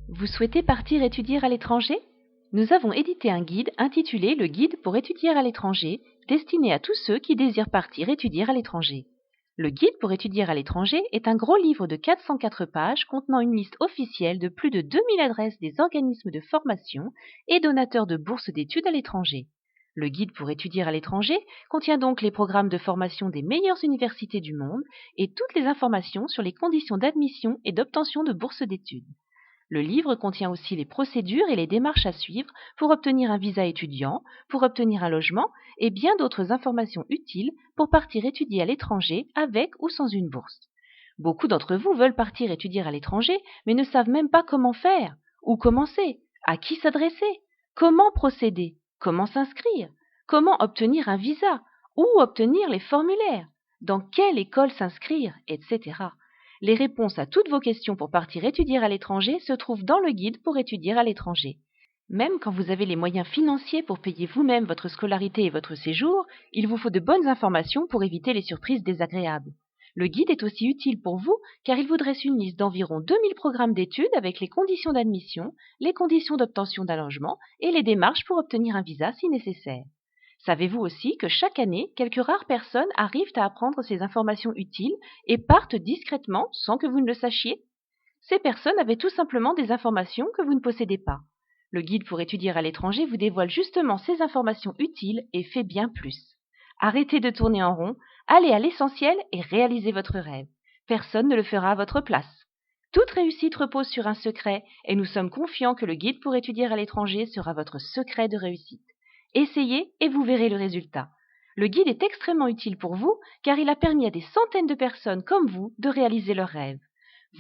Vous souhaitez partir étudier à l'étranger? Nous avons édité un guide intitulé Le guide pour étudier à l'étranger, destiné à tous ceux qui désirent partir étudier à l'étranger. Le guide pour étudier à l'étranger est un gros livre de 404 pages contenant une liste officielle de plus de 2000 adresses des organismes de formation et donateurs de bourses d'études à l'étranger. Le guide pour étudier à l'étranger contient donc les programmes de formation des meilleures universités du monde et toutes les informations sur les conditions d'admission et d'obtention de bourses d'études. Le livre contient aussi les procédures et les démarches à suivre pour obtenir un visa étudiant, pour obtenir un logement et bien d'autres informations utiles pour partir étudier à l'étranger avec ou sans une bourse. Beaucoup d'entre vous veulent partir étudier à l'étranger mais ne savent même pas comment faire, où commencer, à qui s'adresser, comment procéder, comment s'inscrire, comment obtenir un visa, où obtenir les formulaires, dans quelle école s'inscrire, etc. Les réponses à toutes vos questions pour partir étudier à l'étranger se trouvent dans le guide pour étudier à l'étranger. Même quand vous avez les moyens financiers pour payer vous-même votre scolarité et votre séjour, il vous faut de bonnes informations pour éviter les surprises désagréables. Le guide est aussi utile pour vous car il vous dresse une liste d'environ 2000 programmes d'études avec les conditions d'admission, les conditions d'obtention d'un logement et les démarches pour obtenir un visa si nécessaire. Savez-vous aussi que chaque année, quelques rares personnes arrivent à apprendre ces informations utiles et partent discrètement sans que vous ne le sachiez? Ces personnes avaient tout simplement des informations que vous ne possédez pas. Le guide pour étudier à l'étranger vous dévoile justement ces informations utiles et fait bien plus. Arrêtez de tourner en rond, allez à l'essentiel et réalisez votre rêve. Personne ne le fera à votre place. Toute réussite repose sur un secret et nous sommes confiants que le guide pour étudier à l'étranger sera votre secret de réussite. Essayez et vous verrez le résultat. Le guide est extrêmement utile pour vous car il a permis à des centaines de personnes comme vous de réaliser leurs rêves.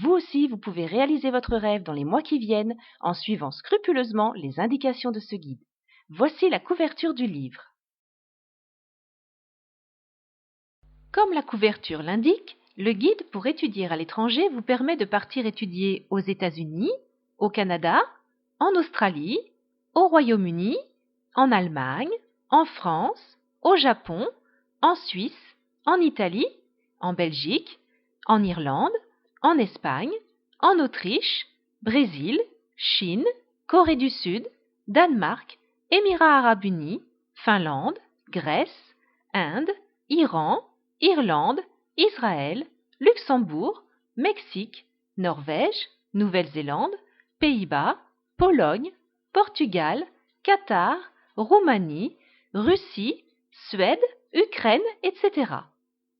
Vous aussi, vous pouvez réaliser votre rêve dans les mois qui viennent en suivant scrupuleusement les indications de ce guide. Voici la couverture du livre. Comme la couverture l'indique, le guide pour étudier à l'étranger vous permet de partir étudier aux États-Unis, au Canada, en Australie, au Royaume-Uni, en Allemagne, en France, au Japon, en Suisse, en Italie, en Belgique, en Irlande, en Espagne, en Autriche, Brésil, Chine, Corée du Sud, Danemark, Émirats arabes unis, Finlande, Grèce, Inde, Iran, Irlande, Israël, Luxembourg, Mexique, Norvège, Nouvelle-Zélande, Pays-Bas, Pologne, Portugal, Qatar, Roumanie, Russie, Suède, Ukraine, etc.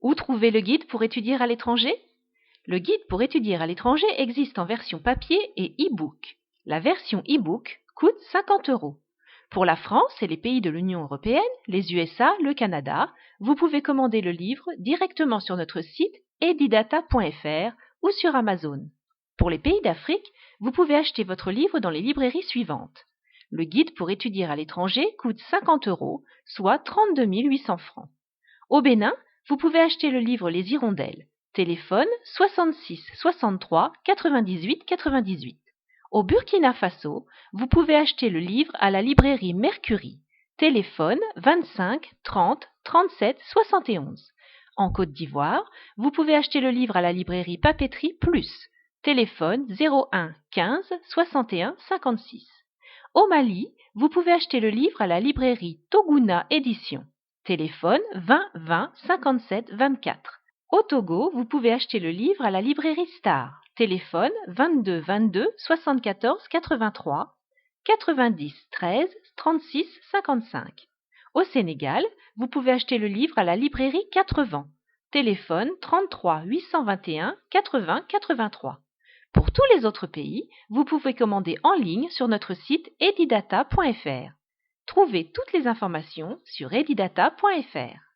Où trouver le guide pour étudier à l'étranger? Le guide pour étudier à l'étranger existe en version papier et e-book. La version e-book coûte 50 €. Pour la France et les pays de l'Union européenne, les USA, le Canada, vous pouvez commander le livre directement sur notre site edidata.fr ou sur Amazon. Pour les pays d'Afrique, vous pouvez acheter votre livre dans les librairies suivantes. Le guide pour étudier à l'étranger coûte 50 €, soit 32 800 francs. Au Bénin, vous pouvez acheter le livre Les Hirondelles. Téléphone 66 63 98 98. Au Burkina Faso, vous pouvez acheter le livre à la librairie Mercury. Téléphone 25 30 37 71. En Côte d'Ivoire, vous pouvez acheter le livre à la librairie Papeterie Plus. Téléphone 01 15 61 56. Au Mali, vous pouvez acheter le livre à la librairie Toguna Édition. Téléphone 20 20 57 24. Au Togo, vous pouvez acheter le livre à la librairie Star. Téléphone 22 22 74 83 90 13 36 55. Au Sénégal, vous pouvez acheter le livre à la librairie 4 Vents. Téléphone 33 821 80 83. Pour tous les autres pays, vous pouvez commander en ligne sur notre site edidata.fr. Trouvez toutes les informations sur edidata.fr.